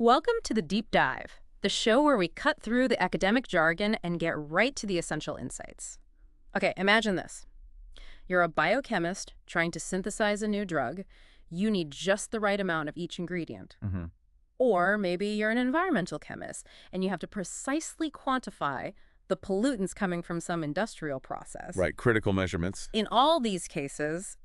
Welcome to the Deep Dive, the show where we cut through the academic jargon and get right to the essential insights. Okay, imagine this. You're a biochemist trying to synthesize a new drug. You need just the right amount of each ingredient. hmm Or maybe you're an environmental chemist and you have to precisely quantify the pollutants coming from some industrial process. Right, critical measurements. In all these cases,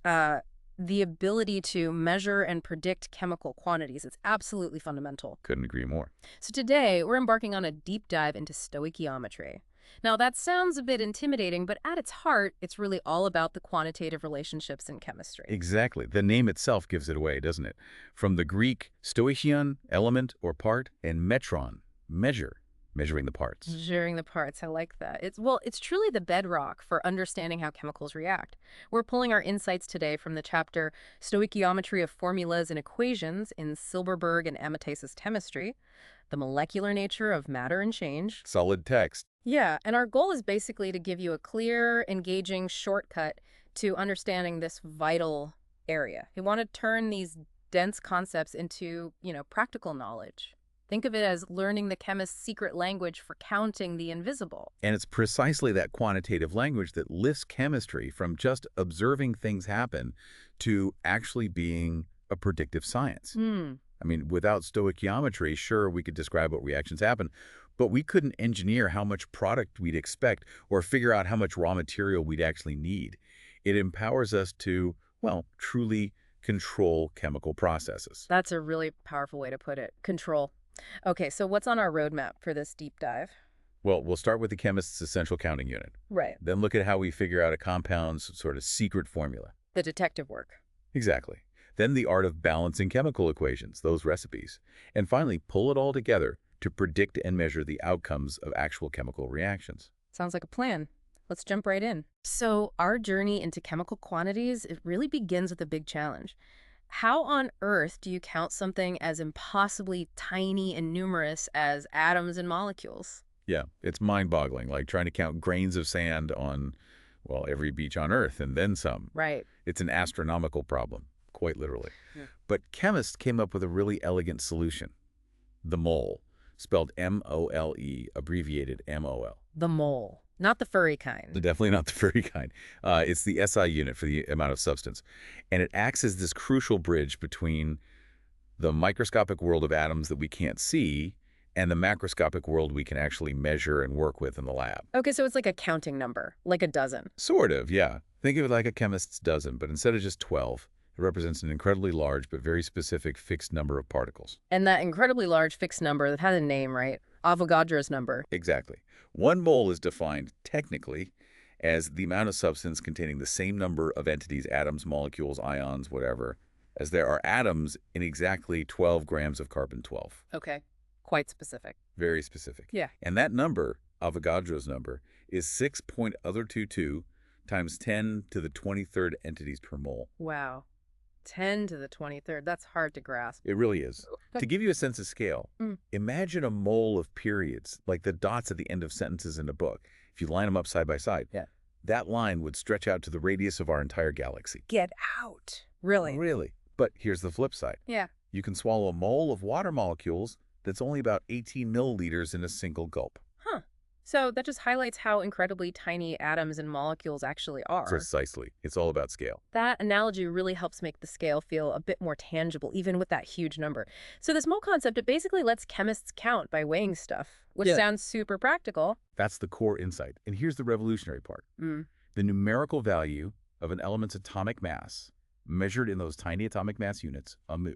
the ability to measure and predict chemical quantities is absolutely fundamental. Couldn't agree more. So today, we're embarking on a deep dive into stoichiometry. Now, that sounds a bit intimidating, but at its heart, it's really all about the quantitative relationships in chemistry. Exactly. The name itself gives it away, doesn't it? From the Greek stoichion, element or part, and metron, measure, measuring the parts. Measuring the parts, I like that. It's truly the bedrock for understanding how chemicals react. We're pulling our insights today from the chapter Stoichiometry of Formulas and Equations in Silberberg and Amatase's Chemistry, the molecular nature of matter and change. Solid text. Yeah, and our goal is basically to give you a clear, engaging shortcut to understanding this vital area. We want to turn these dense concepts into, practical knowledge. Think of it as learning the chemist's secret language for counting the invisible. And it's precisely that quantitative language that lifts chemistry from just observing things happen to actually being a predictive science. I mean, without stoichiometry, sure, we could describe what reactions happen, but we couldn't engineer how much product we'd expect or figure out how much raw material we'd actually need. It empowers us to, well, truly control chemical processes. That's a really powerful way to put it. Control. Okay, so what's on our roadmap for this deep dive? Well, we'll start with the chemist's essential counting unit. Right. Then look at how we figure out a compound's sort of secret formula. The detective work. Exactly. Then the art of balancing chemical equations, those recipes. And finally, pull it all together to predict and measure the outcomes of actual chemical reactions. Sounds like a plan. Let's jump right in. So our journey into chemical quantities, it really begins with a big challenge. How on earth do you count something as impossibly tiny and numerous as atoms and molecules? Yeah, it's mind-boggling, like trying to count grains of sand on, well, every beach on Earth and then some. Right. It's an astronomical problem, quite literally. Yeah. But chemists came up with a really elegant solution. The mole, spelled M-O-L-E, abbreviated M-O-L. The mole. Not the furry kind. Definitely not the furry kind. It's the SI unit for the amount of substance. And it acts as this crucial bridge between the microscopic world of atoms that we can't see and the macroscopic world we can actually measure and work with in the lab. Okay, so it's like a counting number, like a dozen. Sort of, yeah. Think of it like a chemist's dozen, but instead of just 12, it represents an incredibly large but very specific fixed number of particles. And that incredibly large fixed number that has a name, right? Avogadro's number. Exactly. 1 mole is defined, technically, as the amount of substance containing the same number of entities, atoms, molecules, ions, whatever, as there are atoms in exactly 12 grams of carbon-12. Okay, quite specific. Very specific. Yeah. And that number, Avogadro's number, is 6.22 times 10 to the 23rd entities per mole. Wow. 10 to the 23rd. That's hard to grasp. It really is. To give you a sense of scale, imagine a mole of periods, like the dots at the end of sentences in a book. If you line them up side by side, that line would stretch out to the radius of our entire galaxy. Get out. Really? Really. But here's the flip side. Yeah. You can swallow a mole of water molecules that's only about 18 milliliters in a single gulp. Huh. So that just highlights how incredibly tiny atoms and molecules actually are. Precisely. It's all about scale. That analogy really helps make the scale feel a bit more tangible, even with that huge number. So this mole concept, it basically lets chemists count by weighing stuff, which sounds super practical. That's the core insight. And here's the revolutionary part. The numerical value of an element's atomic mass, measured in those tiny atomic mass units, a mu.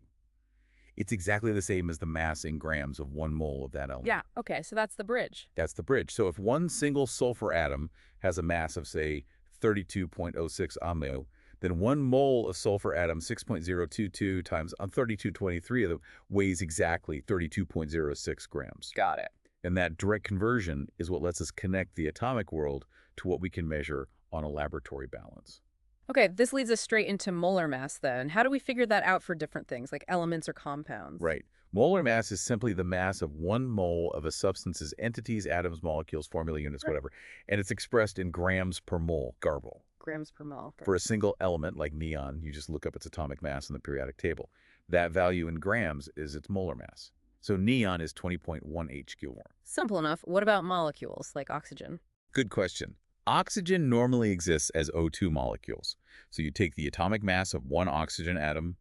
It's exactly the same as the mass in grams of 1 mole of that element. Yeah, okay, so that's the bridge. That's the bridge. So if one single sulfur atom has a mass of, say, 32.06 AMU, then 1 mole of sulfur atom, 6.022 times 3223 of them, weighs exactly 32.06 grams. Got it. And that direct conversion is what lets us connect the atomic world to what we can measure on a laboratory balance. Okay, this leads us straight into molar mass then. How do we figure that out for different things, like elements or compounds? Right. Molar mass is simply the mass of 1 mole of a substance's entities, atoms, molecules, formula units, whatever. And it's expressed in grams per mole, garble. Grams per mole. For a single element like neon, you just look up its atomic mass in the periodic table. That value in grams is its molar mass. So neon is 20.18 kevorm. Simple enough. What about molecules, like oxygen? Good question. Oxygen normally exists as O2 molecules. So you take the atomic mass of one oxygen atom,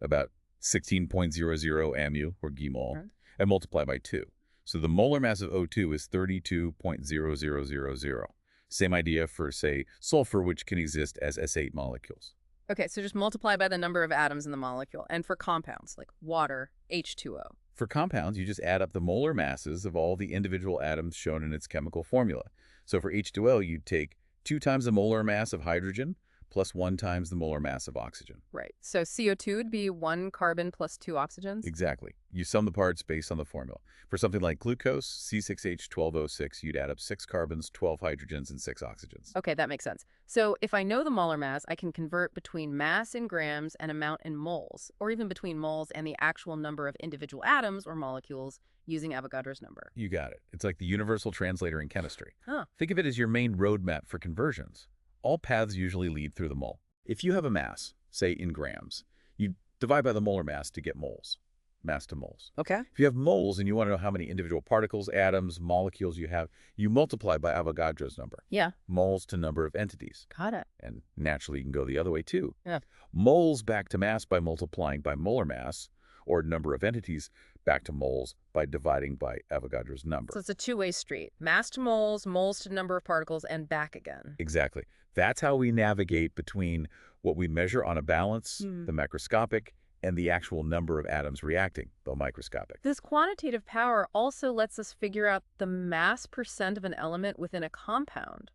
about 16.00 mu, or gmol, Right. and multiply by 2. So the molar mass of O2 is 32.0000. Same idea for, say, sulfur, which can exist as S8 molecules. Okay, so just multiply by the number of atoms in the molecule. And for compounds, like water, H2O. For compounds, you just add up the molar masses of all the individual atoms shown in its chemical formula. So for H2O, you'd take 2 times the molar mass of hydrogen plus 1 times the molar mass of oxygen. Right. So CO2 would be 1 carbon plus 2 oxygens? Exactly. You sum the parts based on the formula. For something like glucose, C6H12O6, you'd add up 6 carbons, 12 hydrogens, and 6 oxygens. Okay, that makes sense. So if I know the molar mass, I can convert between mass in grams and amount in moles, or even between moles and the actual number of individual atoms or molecules using Avogadro's number. You got it. It's like the universal translator in chemistry. Huh. Think of it as your main roadmap for conversions. All paths usually lead through the mole. If you have a mass, say in grams, you divide by the molar mass to get moles, mass to moles. Okay. If you have moles and you want to know how many individual particles, atoms, molecules you have, you multiply by Avogadro's number. Yeah. Moles to number of entities. Got it. And naturally, you can go the other way too. Yeah. Moles back to mass by multiplying by molar mass, or number of entities back to moles by dividing by Avogadro's number. So it's a two-way street. Mass to moles, moles to number of particles, and back again. Exactly. That's how we navigate between what we measure on a balance, the macroscopic, and the actual number of atoms reacting, the microscopic. This quantitative power also lets us figure out the mass percent of an element within a compound.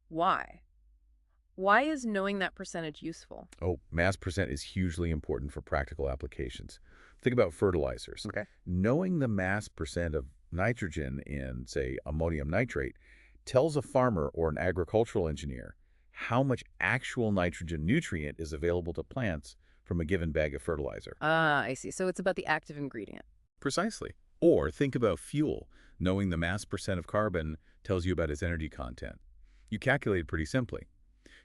Why? Why is knowing that percentage useful? Oh, mass percent is hugely important for practical applications. Think about fertilizers. Okay. Knowing the mass percent of nitrogen in, say, ammonium nitrate tells a farmer or an agricultural engineer how much actual nitrogen nutrient is available to plants from a given bag of fertilizer. Ah, I see. So it's about the active ingredient. Precisely. Or think about fuel. Knowing the mass percent of carbon tells you about its energy content. You calculate it pretty simply.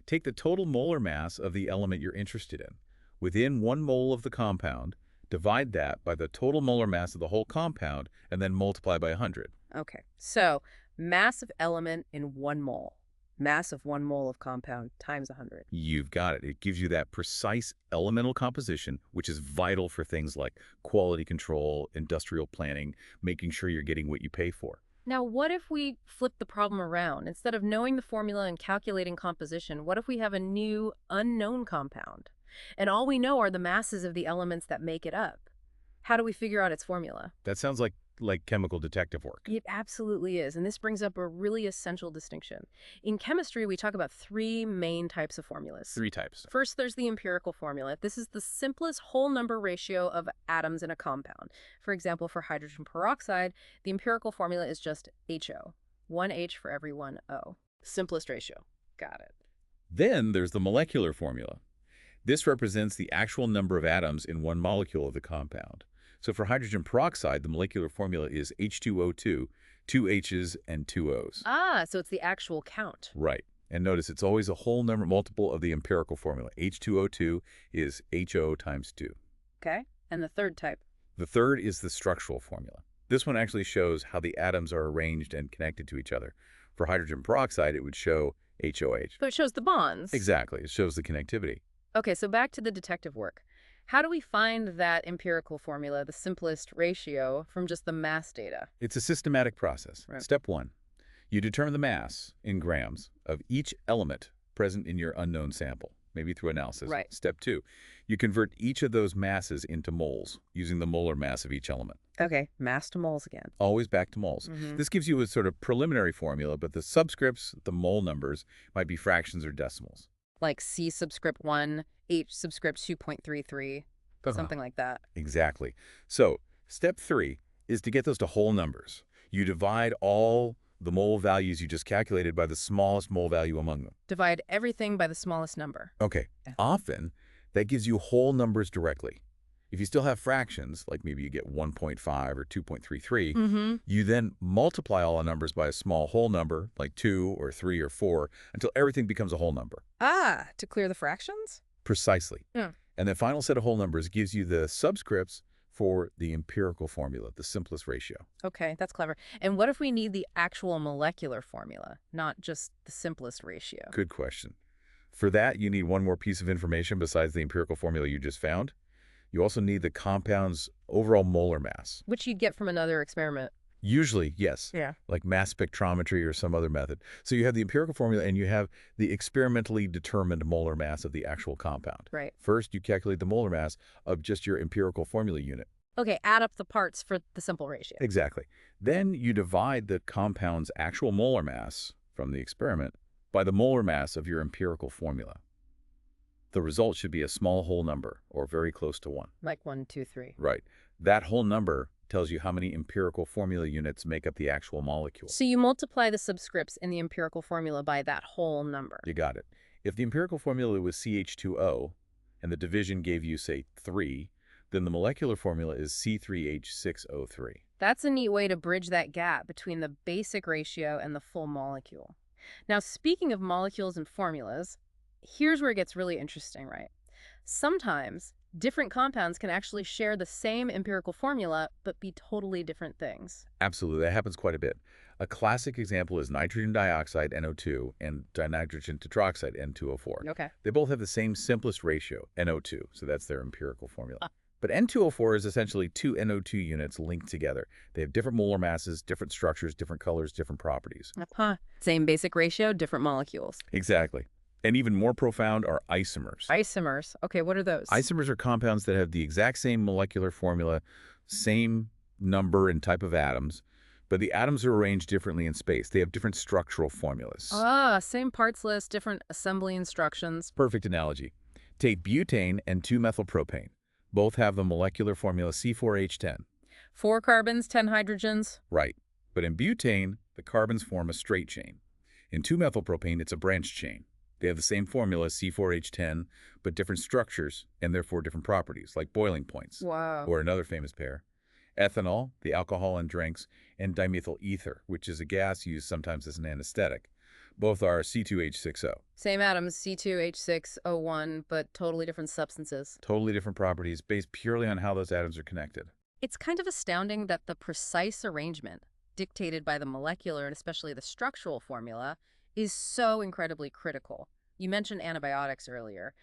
Take the total molar mass of the element you're interested in. Within 1 mole of the compound, divide that by the total molar mass of the whole compound, and then multiply by 100. Okay. So mass of element in 1 mole. Mass of 1 mole of compound times 100. You've got it. It gives you that precise elemental composition, which is vital for things like quality control, industrial planning, making sure you're getting what you pay for. Now, what if we flip the problem around? Instead of knowing the formula and calculating composition, what if we have a new unknown compound? And all we know are the masses of the elements that make it up. How do we figure out its formula? That sounds like chemical detective work. It absolutely is, and this brings up a really essential distinction. In chemistry, we talk about 3 main types of formulas. 3 types. First, there's the empirical formula. This is the simplest whole number ratio of atoms in a compound. For example, for hydrogen peroxide, the empirical formula is just HO. 1 H for every 1 O. Simplest ratio. Got it. Then there's the molecular formula. This represents the actual number of atoms in one molecule of the compound. So for hydrogen peroxide, the molecular formula is H2O2, 2 H's and 2 O's. Ah, so it's the actual count. Right. And notice it's always a whole number multiple of the empirical formula. H2O2 is HO times 2. Okay. And the third type? The third is the structural formula. This one actually shows how the atoms are arranged and connected to each other. For hydrogen peroxide, it would show HOH. So it shows the bonds. Exactly. It shows the connectivity. Okay, so back to the detective work. How do we find that empirical formula, the simplest ratio, from just the mass data? It's a systematic process. Right. Step 1. You determine the mass, in grams, of each element present in your unknown sample, maybe through analysis. Right. Step 2. You convert each of those masses into moles, using the molar mass of each element. Okay, mass to moles again. Always back to moles. This gives you a sort of preliminary formula, but the subscripts, the mole numbers, might be fractions or decimals. Like C subscript 1, H subscript 2.33, something like that. Exactly. So, step 3 is to get those to whole numbers. You divide all the mole values you just calculated by the smallest mole value among them. Divide everything by the smallest number. Okay. Yeah. Often, that gives you whole numbers directly. If you still have fractions, like maybe you get 1.5 or 2.33, you then multiply all the numbers by a small whole number, like 2 or 3 or 4, until everything becomes a whole number. Ah, to clear the fractions? Precisely. Yeah. And the final set of whole numbers gives you the subscripts for the empirical formula, the simplest ratio. Okay, that's clever. And what if we need the actual molecular formula, not just the simplest ratio? Good question. For that, you need one more piece of information besides the empirical formula you just found. You also need the compound's overall molar mass. Which you'd get from another experiment. Usually, yes, Yeah. like mass spectrometry or some other method. So you have the empirical formula and you have the experimentally determined molar mass of the actual compound. Right. First, you calculate the molar mass of just your empirical formula unit. Okay, add up the parts for the simple ratio. Exactly. Then you divide the compound's actual molar mass from the experiment by the molar mass of your empirical formula. The result should be a small whole number, or very close to 1. Like 1, 2, 3. Right. That whole number tells you how many empirical formula units make up the actual molecule. So you multiply the subscripts in the empirical formula by that whole number. You got it. If the empirical formula was CH2O, and the division gave you, say, 3, then the molecular formula is C3H6O3. That's a neat way to bridge that gap between the basic ratio and the full molecule. Now, speaking of molecules and formulas, here's where it gets really interesting, right? Sometimes different compounds can actually share the same empirical formula, but be totally different things. Absolutely, that happens quite a bit. A classic example is nitrogen dioxide, NO2, and dinitrogen tetroxide, N2O4. Okay. They both have the same simplest ratio, NO2, so that's their empirical formula. But N2O4 is essentially two NO2 units linked together. They have different molar masses, different structures, different colors, different properties. Same basic ratio, different molecules. Exactly. And even more profound are isomers. Isomers. Okay, what are those? Isomers are compounds that have the exact same molecular formula, same number and type of atoms, but the atoms are arranged differently in space. They have different structural formulas. Same parts list, different assembly instructions. Perfect analogy. Take butane and 2-methylpropane. Both have the molecular formula C4H10. 4 carbons, 10 hydrogens. Right. But in butane, the carbons form a straight chain. In 2-methylpropane, it's a branched chain. They have the same formula, C4H10, but different structures and therefore different properties, like boiling points. Wow. Or another famous pair. Ethanol, the alcohol in drinks, and dimethyl ether, which is a gas used sometimes as an anesthetic. Both are C2H6O. Same atoms, C2H6O1, but totally different substances. Totally different properties based purely on how those atoms are connected. It's kind of astounding that the precise arrangement, dictated by the molecular and especially the structural formula, is so incredibly critical. You mentioned antibiotics earlier.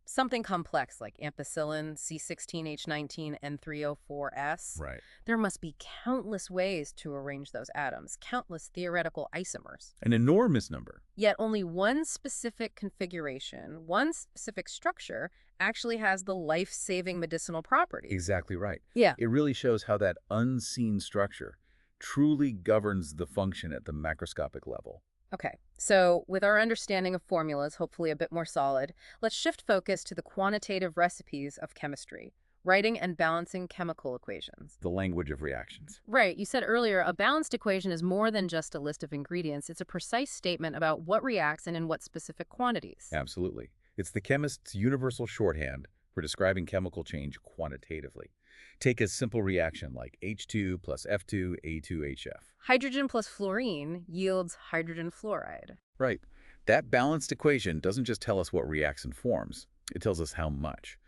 Something complex like ampicillin, C16H19, N3O4S. Right. There must be countless ways to arrange those atoms, countless theoretical isomers. An enormous number. Yet only one specific configuration, one specific structure, actually has the life-saving medicinal properties. Exactly right. Yeah. It really shows how that unseen structure truly governs the function at the macroscopic level. Okay, so with our understanding of formulas hopefully a bit more solid, let's shift focus to the quantitative recipes of chemistry, writing and balancing chemical equations. The language of reactions. Right, you said earlier, a balanced equation is more than just a list of ingredients. It's a precise statement about what reacts and in what specific quantities. Absolutely. It's the chemist's universal shorthand for describing chemical change quantitatively. Take a simple reaction like H2 plus F2, A2HF. Hydrogen plus fluorine yields hydrogen fluoride. Right. That balanced equation doesn't just tell us what reacts and forms. It tells us how much.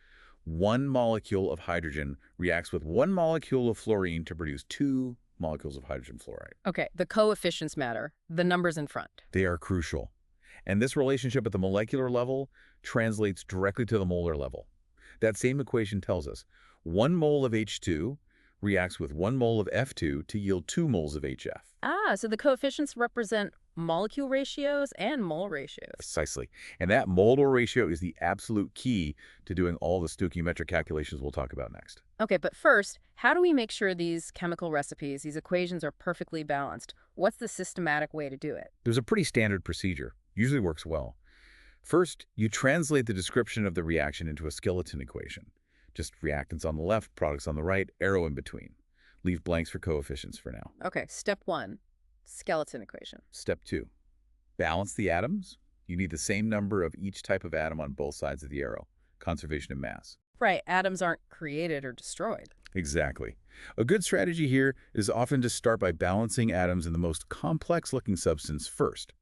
One molecule of hydrogen reacts with one molecule of fluorine to produce 2 molecules of hydrogen fluoride. Okay, the coefficients matter, the numbers in front. They are crucial. And this relationship at the molecular level translates directly to the molar level. That same equation tells us 1 mole of H2 reacts with 1 mole of F2 to yield 2 moles of HF. So the coefficients represent molecule ratios and mole ratios. Precisely. And that molar ratio is the absolute key to doing all the stoichiometric calculations we'll talk about next. Okay, but first, how do we make sure these chemical recipes, these equations are perfectly balanced? What's the systematic way to do it? There's a pretty standard procedure. Usually works well. First, you translate the description of the reaction into a skeleton equation. Just reactants on the left, products on the right, arrow in between. Leave blanks for coefficients for now. Okay, step 1, skeleton equation. Step 2, balance the atoms. You need the same number of each type of atom on both sides of the arrow. Conservation of mass. Right, atoms aren't created or destroyed. Exactly. A good strategy here is often to start by balancing atoms in the most complex-looking substance first,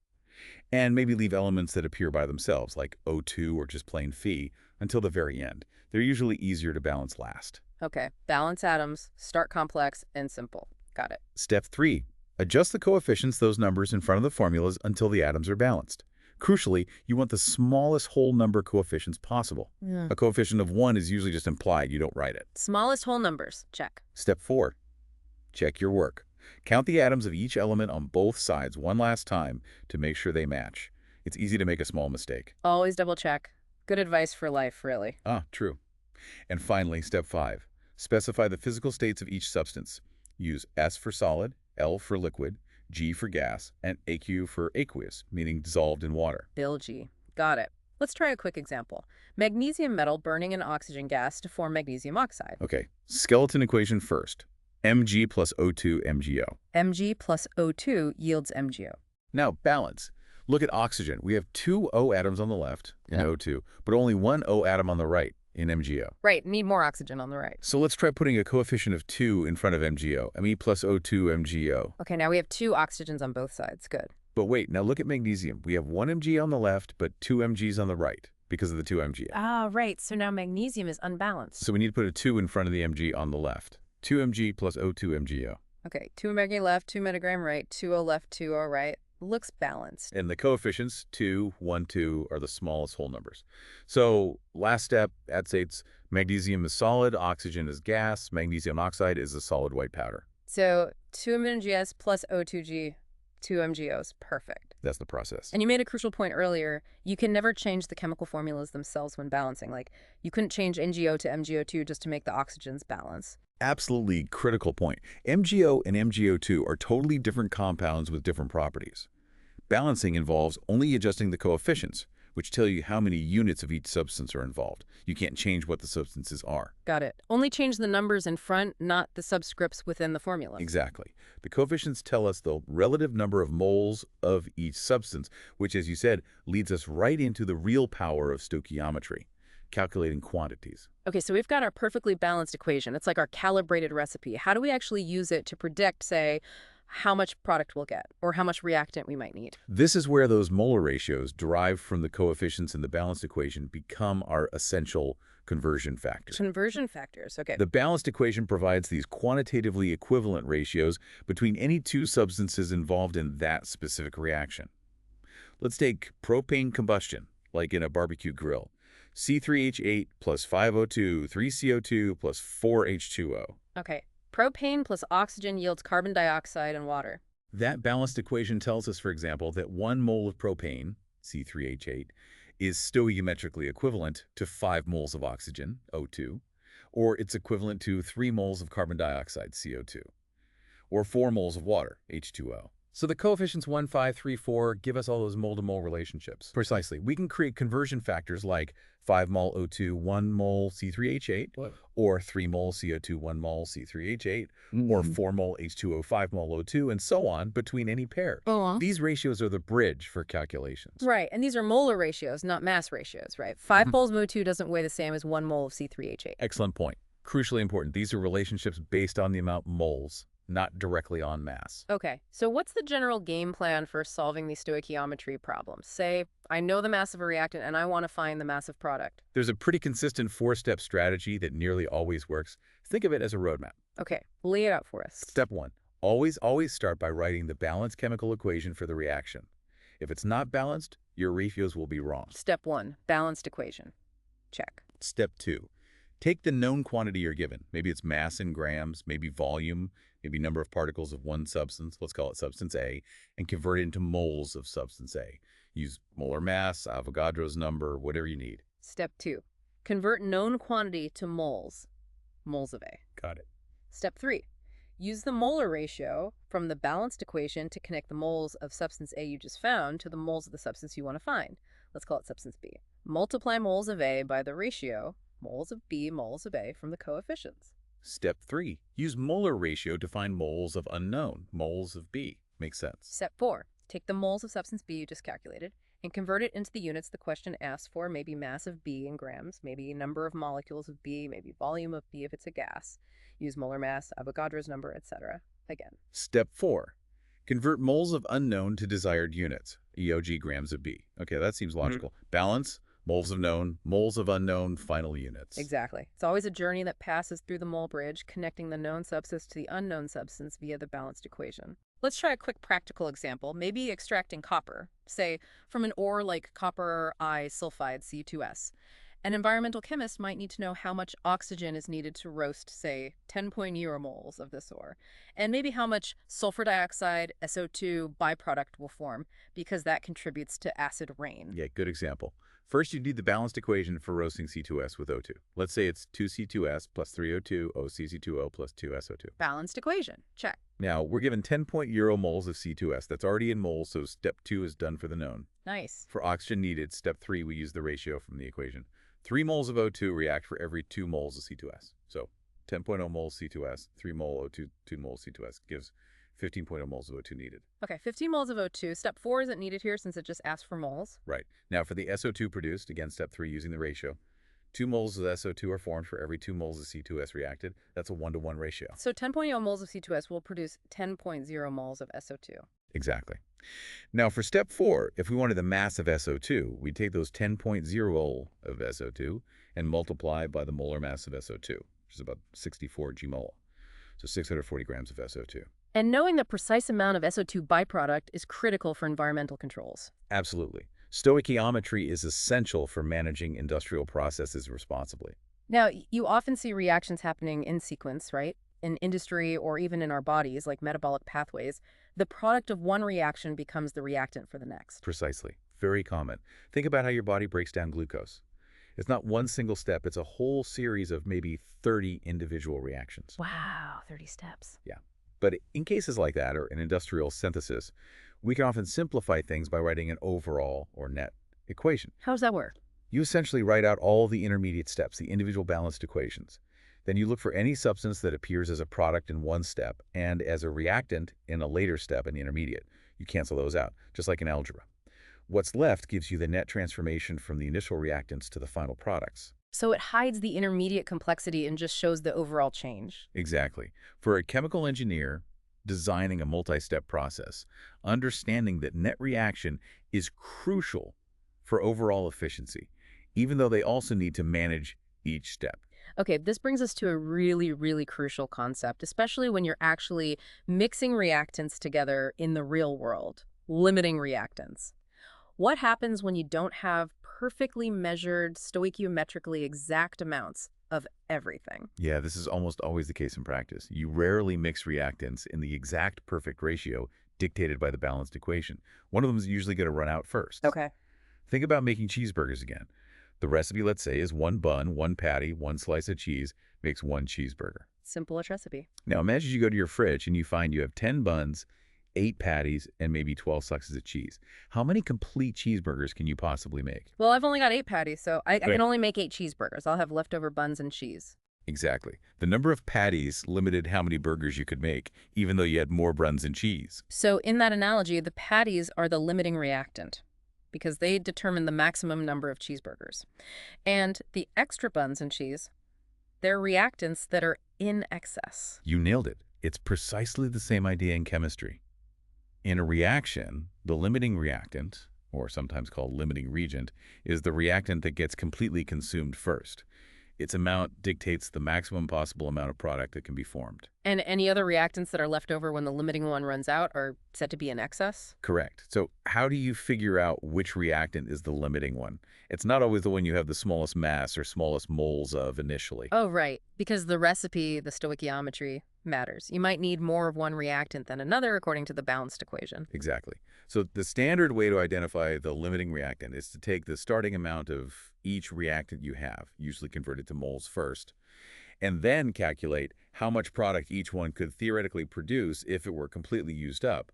and maybe leave elements that appear by themselves, like O2 or just plain Phe, until the very end. They're usually easier to balance last. Okay, balance atoms, start complex, and simple. Got it. Step 3. Adjust the coefficients, those numbers in front of the formulas, until the atoms are balanced. Crucially, you want the smallest whole number coefficients possible. Yeah. A coefficient of 1 is usually just implied. You don't write it. Smallest whole numbers, check. Step 4. Check your work. Count the atoms of each element on both sides one last time to make sure they match. It's easy to make a small mistake. Always double check. Good advice for life, really. Ah, true. And finally, step 5. Specify the physical states of each substance. Use S for solid, L for liquid, G for gas, and AQ for aqueous, meaning dissolved in water. Bill G. Got it. Let's try a quick example. Magnesium metal burning in oxygen gas to form magnesium oxide. Okay, skeleton equation first. Mg plus O2 MgO. Mg plus O2 yields MgO. Now, balance. Look at oxygen. We have 2 O atoms on the left in Yeah. O2, but only 1 O atom on the right in MgO. Right, need more oxygen on the right. So let's try putting a coefficient of 2 in front of MgO, Me plus O2 MgO. Okay, now we have 2 oxygens on both sides. Good. But wait, now look at magnesium. We have 1 Mg on the left, but 2 Mgs on the right because of the 2 MgO. Ah, right. So now magnesium is unbalanced. So we need to put a 2 in front of the Mg on the left. 2 Mg plus O2 MgO. Okay, 2 mg left, 2 mg right, 2O left, 2O right. Looks balanced. And the coefficients, 2, 1, 2, are the smallest whole numbers. So last step, that states magnesium is solid, oxygen is gas, magnesium oxide is a solid white powder. So 2 MgS plus O2G, 2 MgOs. Perfect. That's the process. And you made a crucial point earlier. You can never change the chemical formulas themselves when balancing. Like, you couldn't change NGO to MgO2 just to make the oxygens balance. Absolutely critical point. MgO and MgO2 are totally different compounds with different properties. Balancing involves only adjusting the coefficients, which tell you how many units of each substance are involved. You can't change what the substances are. Got it. Only change the numbers in front, not the subscripts within the formula. Exactly. The coefficients tell us the relative number of moles of each substance, which, as you said, leads us right into the real power of stoichiometry, calculating quantities. Okay, so we've got our perfectly balanced equation. It's like our calibrated recipe. How do we actually use it to predict, say, how much product we'll get or how much reactant we might need? This is where those molar ratios derived from the coefficients in the balanced equation become our essential conversion factors. Conversion factors, okay. The balanced equation provides these quantitatively equivalent ratios between any two substances involved in that specific reaction. Let's take propane combustion, like in a barbecue grill. C3H8 plus 5O2, 3CO2 plus 4H2O. Okay. Propane plus oxygen yields carbon dioxide and water. That balanced equation tells us, for example, that 1 mole of propane, C3H8, is stoichiometrically equivalent to 5 moles of oxygen, O2, or it's equivalent to 3 moles of carbon dioxide, CO2, or 4 moles of water, H2O. So the coefficients 1, 5, 3, 4 give us all those mole-to-mole relationships. Precisely. We can create conversion factors like 5 mol O2, 1 mol C3H8, or 3 mol CO2, 1 mol C3H8, or 4 mol H2O, 5 mol O2, and so on between any pair. These ratios are the bridge for calculations. Right, and these are molar ratios, not mass ratios, right? 5 moles of O2 doesn't weigh the same as 1 mole of C3H8. Excellent point. Crucially important. These are relationships based on the amount moles, not directly on mass. Okay, so what's the general game plan for solving these stoichiometry problems? Say, I know the mass of a reactant and I want to find the mass of product. There's a pretty consistent 4-step strategy that nearly always works. Think of it as a roadmap. Okay, lay it out for us. Step 1. Always start by writing the balanced chemical equation for the reaction. If it's not balanced, your ratios will be wrong. Step 1, balanced equation. Check. Step 2. Take the known quantity you're given. Maybe it's mass in grams, maybe volume, maybe number of particles of one substance, let's call it substance A, and convert it into moles of substance A. Use molar mass, Avogadro's number, whatever you need. Step 2, convert known quantity to moles. Moles of A. Got it. Step 3, use the molar ratio from the balanced equation to connect the moles of substance A you just found to the moles of the substance you want to find. Let's call it substance B. Multiply moles of A by the ratio moles of B, moles of A from the coefficients. Step 3. Use molar ratio to find moles of unknown, moles of B. Makes sense. Step 4. Take the moles of substance B you just calculated and convert it into the units the question asks for, maybe mass of B in grams, maybe number of molecules of B, maybe volume of B if it's a gas. Use molar mass, Avogadro's number, etc. Again. Step 4. Convert moles of unknown to desired units, EOG grams of B. Okay, that seems logical. Balance, Moles of known, moles of unknown, final units. Exactly. It's always a journey that passes through the mole bridge, connecting the known substance to the unknown substance via the balanced equation. Let's try a quick practical example, maybe extracting copper, say from an ore like copper I sulfide C2S. An environmental chemist might need to know how much oxygen is needed to roast, say, 10 moles of this ore, and maybe how much sulfur dioxide, SO2 byproduct will form, because that contributes to acid rain. Yeah, good example. First, you need the balanced equation for roasting C2S with O2. Let's say it's 2C2S plus 3O2, OCC2O plus 2SO2. Balanced equation. Check. Now, we're given 10 moles of C2S. That's already in moles, so step 2 is done for the known. Nice. For oxygen needed, step 3, we use the ratio from the equation. 3 moles of O2 react for every 2 moles of C2S. So 10.0 moles C2S, 3 mole O2, 2 moles C2S gives 15.0 moles of O2 needed. Okay, 15 moles of O2. Step 4 isn't needed here since it just asks for moles. Right. Now for the SO2 produced, again, step 3 using the ratio, 2 moles of SO2 are formed for every 2 moles of C2S reacted. That's a 1-to-1 ratio. So 10.0 moles of C2S will produce 10.0 moles of SO2. Exactly. Now for step 4, if we wanted the mass of SO2, we'd take those 10.0 of SO2 and multiply by the molar mass of SO2, which is about 64 gmol. So 640 grams of SO2. And knowing the precise amount of SO2 byproduct is critical for environmental controls. Absolutely. Stoichiometry is essential for managing industrial processes responsibly. Now, you often see reactions happening in sequence, right? In industry or even in our bodies, like metabolic pathways. The product of one reaction becomes the reactant for the next. Precisely. Very common. Think about how your body breaks down glucose. It's not one single step, it's a whole series of maybe 30 individual reactions. Wow, 30 steps. Yeah. But in cases like that, or in industrial synthesis, we can often simplify things by writing an overall or net equation. How does that work? You essentially write out all the intermediate steps, the individual balanced equations. Then you look for any substance that appears as a product in one step and as a reactant in a later step in the intermediate. You cancel those out, just like in algebra. What's left gives you the net transformation from the initial reactants to the final products. So it hides the intermediate complexity and just shows the overall change. Exactly. For a chemical engineer designing a multi-step process, understanding that net reaction is crucial for overall efficiency, even though they also need to manage each step. Okay, this brings us to a really, really crucial concept, especially when you're actually mixing reactants together in the real world, limiting reactants. What happens when you don't have perfectly measured, stoichiometrically exact amounts of everything? Yeah, this is almost always the case in practice. You rarely mix reactants in the exact perfect ratio dictated by the balanced equation. One of them is usually going to run out first. Okay. Think about making cheeseburgers again. The recipe, let's say, is 1 bun, 1 patty, 1 slice of cheese makes 1 cheeseburger. Simplest recipe. Now imagine you go to your fridge and you find you have 10 buns, 8 patties, and maybe 12 slices of cheese. How many complete cheeseburgers can you possibly make? Well, I've only got 8 patties, so I Right. can only make 8 cheeseburgers. I'll have leftover buns and cheese. Exactly. The number of patties limited how many burgers you could make, even though you had more buns and cheese. So in that analogy, the patties are the limiting reactant because they determine the maximum number of cheeseburgers. And the extra buns and cheese, they're reactants that are in excess. You nailed it. It's precisely the same idea in chemistry. In a reaction, the limiting reactant, or sometimes called limiting reagent, is the reactant that gets completely consumed first. Its amount dictates the maximum possible amount of product that can be formed. And any other reactants that are left over when the limiting one runs out are said to be in excess? Correct. So how do you figure out which reactant is the limiting one? It's not always the one you have the smallest mass or smallest moles of initially. Oh, right. Because the recipe, the stoichiometry, matters. You might need more of one reactant than another according to the balanced equation. Exactly. So the standard way to identify the limiting reactant is to take the starting amount of each reactant you have, usually converted to moles first, and then calculate how much product each one could theoretically produce if it were completely used up,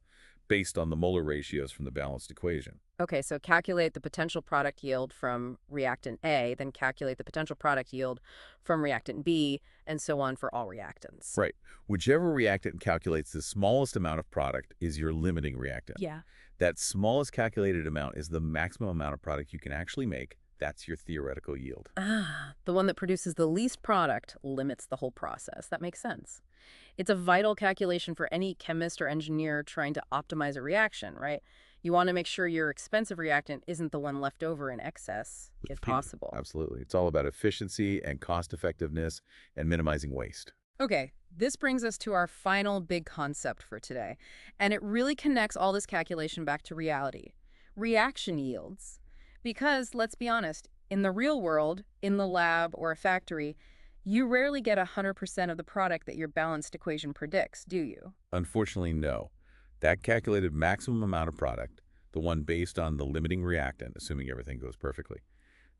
based on the molar ratios from the balanced equation. Okay, so calculate the potential product yield from reactant A, then calculate the potential product yield from reactant B, and so on for all reactants. Right. Whichever reactant calculates the smallest amount of product is your limiting reactant. Yeah. That smallest calculated amount is the maximum amount of product you can actually make. That's your theoretical yield. Ah, the one that produces the least product limits the whole process. That makes sense. It's a vital calculation for any chemist or engineer trying to optimize a reaction, right? You want to make sure your expensive reactant isn't the one left over in excess, if possible. Absolutely. It's all about efficiency and cost effectiveness and minimizing waste. Okay, this brings us to our final big concept for today, and it really connects all this calculation back to reality. Reaction yields. Because, let's be honest, in the real world, in the lab or a factory, you rarely get 100% of the product that your balanced equation predicts, do you? Unfortunately, no. That calculated maximum amount of product, the one based on the limiting reactant, assuming everything goes perfectly,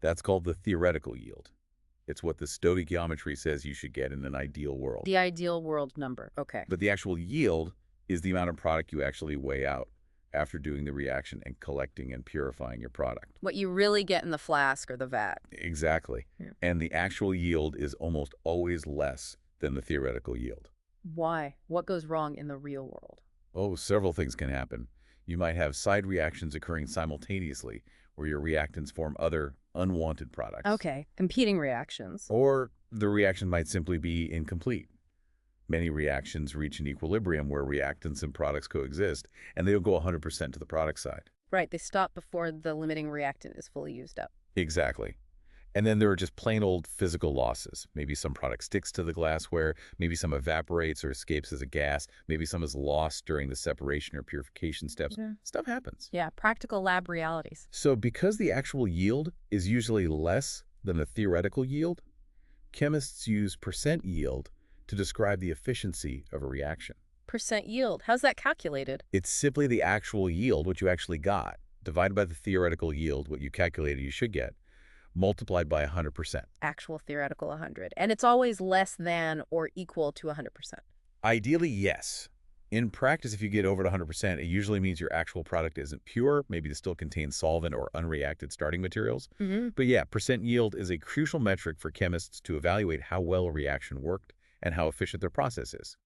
that's called the theoretical yield. It's what the stoichiometry says you should get in an ideal world. The ideal world number. Okay. But the actual yield is the amount of product you actually weigh out after doing the reaction and collecting and purifying your product. What you really get in the flask or the vat. Exactly. Yeah. And the actual yield is almost always less than the theoretical yield. Why? What goes wrong in the real world? Oh, several things can happen. You might have side reactions occurring simultaneously, where your reactants form other unwanted products. Okay, competing reactions. Or the reaction might simply be incomplete. Many reactions reach an equilibrium where reactants and products coexist, and they'll go 100% to the product side. Right, they stop before the limiting reactant is fully used up. Exactly. And then there are just plain old physical losses. Maybe some product sticks to the glassware, maybe some evaporates or escapes as a gas, maybe some is lost during the separation or purification steps. Yeah. Stuff happens. Yeah, practical lab realities. So because the actual yield is usually less than the theoretical yield, chemists use percent yield to describe the efficiency of a reaction. Percent yield, how's that calculated? It's simply the actual yield, what you actually got, divided by the theoretical yield, what you calculated you should get, multiplied by 100%. Actual theoretical 100. And it's always less than or equal to 100%. Ideally, yes. In practice, if you get over to 100%, it usually means your actual product isn't pure. Maybe it still contains solvent or unreacted starting materials. But yeah, percent yield is a crucial metric for chemists to evaluate how well a reaction worked and how efficient their process is.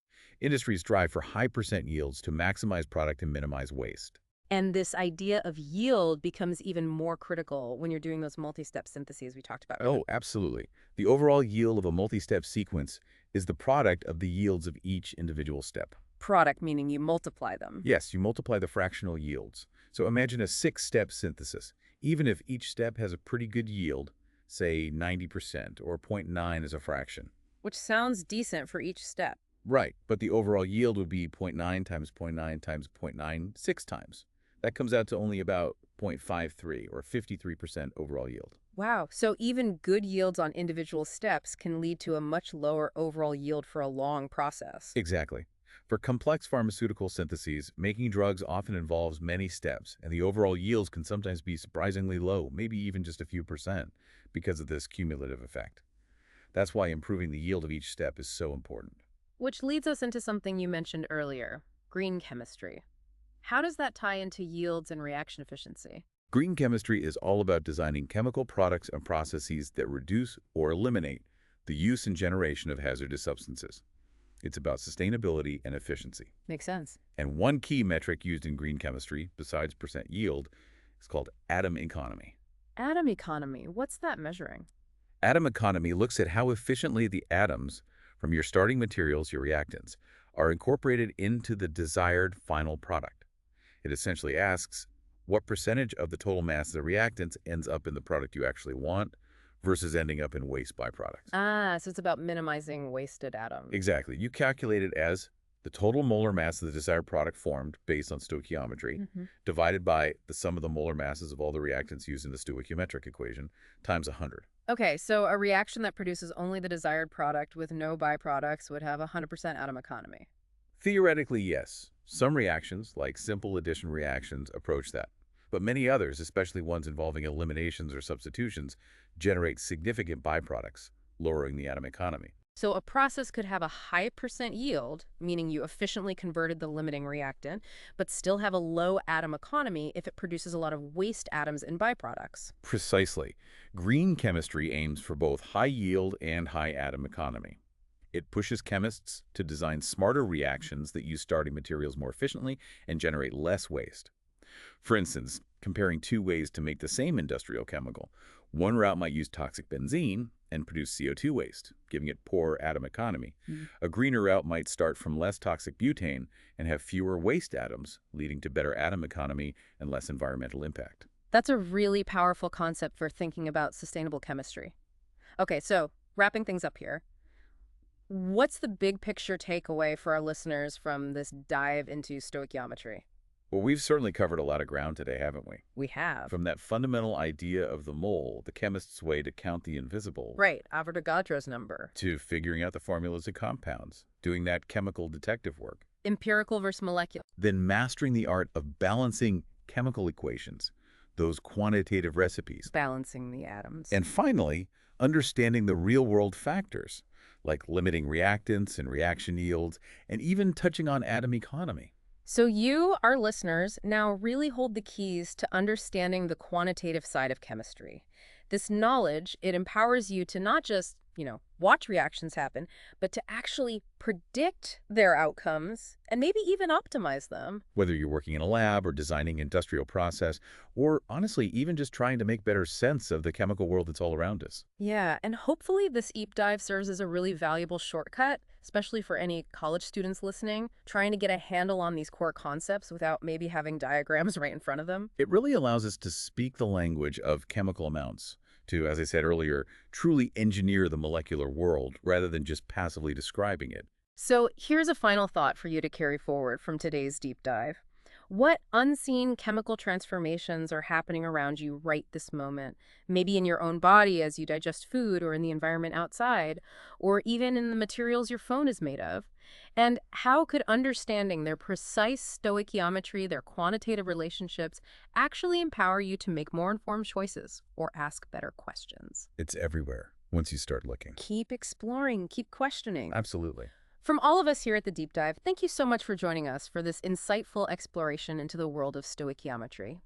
Industries strive for high percent yields to maximize product and minimize waste. And this idea of yield becomes even more critical when you're doing those multi-step syntheses we talked about earlier. Oh, absolutely. The overall yield of a multi-step sequence is the product of the yields of each individual step. Product, meaning you multiply them. Yes, you multiply the fractional yields. So imagine a 6-step synthesis. Even if each step has a pretty good yield, say 90% or 0.9 as a fraction. Which sounds decent for each step. Right, but the overall yield would be 0.9 times 0.9 times 0.96 times. That comes out to only about 0.53 or 53% overall yield. Wow, so even good yields on individual steps can lead to a much lower overall yield for a long process. Exactly. For complex pharmaceutical syntheses, making drugs often involves many steps, and the overall yields can sometimes be surprisingly low, maybe even just a few percent, because of this cumulative effect. That's why improving the yield of each step is so important. Which leads us into something you mentioned earlier, green chemistry. How does that tie into yields and reaction efficiency? Green chemistry is all about designing chemical products and processes that reduce or eliminate the use and generation of hazardous substances. It's about sustainability and efficiency. Makes sense. And one key metric used in green chemistry, besides percent yield, is called atom economy. Atom economy, what's that measuring? Atom economy looks at how efficiently the atoms from your starting materials, your reactants, are incorporated into the desired final product. It essentially asks what percentage of the total mass of the reactants ends up in the product you actually want versus ending up in waste byproducts. Ah, so it's about minimizing wasted atoms. Exactly. You calculate it as the total molar mass of the desired product formed based on stoichiometry, divided by the sum of the molar masses of all the reactants used in the stoichiometric equation, times 100. Okay, so a reaction that produces only the desired product with no byproducts would have 100% atom economy. Theoretically, yes. Some reactions, like simple addition reactions, approach that. But many others, especially ones involving eliminations or substitutions, generate significant byproducts, lowering the atom economy. So a process could have a high percent yield, meaning you efficiently converted the limiting reactant, but still have a low atom economy if it produces a lot of waste atoms and byproducts. Precisely. Green chemistry aims for both high yield and high atom economy. It pushes chemists to design smarter reactions that use starting materials more efficiently and generate less waste. For instance, comparing two ways to make the same industrial chemical, one route might use toxic benzene, and produce CO2 waste, giving it poor atom economy. Mm. A greener route might start from less toxic butane and have fewer waste atoms, leading to better atom economy and less environmental impact. That's a really powerful concept for thinking about sustainable chemistry. Okay, so wrapping things up here, what's the big picture takeaway for our listeners from this dive into stoichiometry? Well, we've certainly covered a lot of ground today, haven't we? We have. From that fundamental idea of the mole, the chemist's way to count the invisible, Right, Avogadro's number. to figuring out the formulas of compounds, doing that chemical detective work, Empirical versus molecular. then mastering the art of balancing chemical equations, those quantitative recipes, Balancing the atoms. and finally, understanding the real-world factors, like limiting reactants and reaction yields, and even touching on atom economy. So you, our listeners, now really hold the keys to understanding the quantitative side of chemistry. This knowledge, it empowers you to not just, watch reactions happen, but to actually predict their outcomes and maybe even optimize them. Whether you're working in a lab or designing industrial process, or honestly, even just trying to make better sense of the chemical world that's all around us. Yeah, and hopefully this deep dive serves as a really valuable shortcut, especially for any college students listening, trying to get a handle on these core concepts without maybe having diagrams right in front of them. It really allows us to speak the language of chemical amounts, to, as I said earlier, truly engineer the molecular world rather than just passively describing it. So here's a final thought for you to carry forward from today's deep dive. What unseen chemical transformations are happening around you right this moment? Maybe in your own body as you digest food, or in the environment outside, or even in the materials your phone is made of. And how could understanding their precise stoichiometry, their quantitative relationships, actually empower you to make more informed choices or ask better questions? It's everywhere once you start looking. Keep exploring, keep questioning. Absolutely. From all of us here at the Deep Dive, thank you so much for joining us for this insightful exploration into the world of stoichiometry.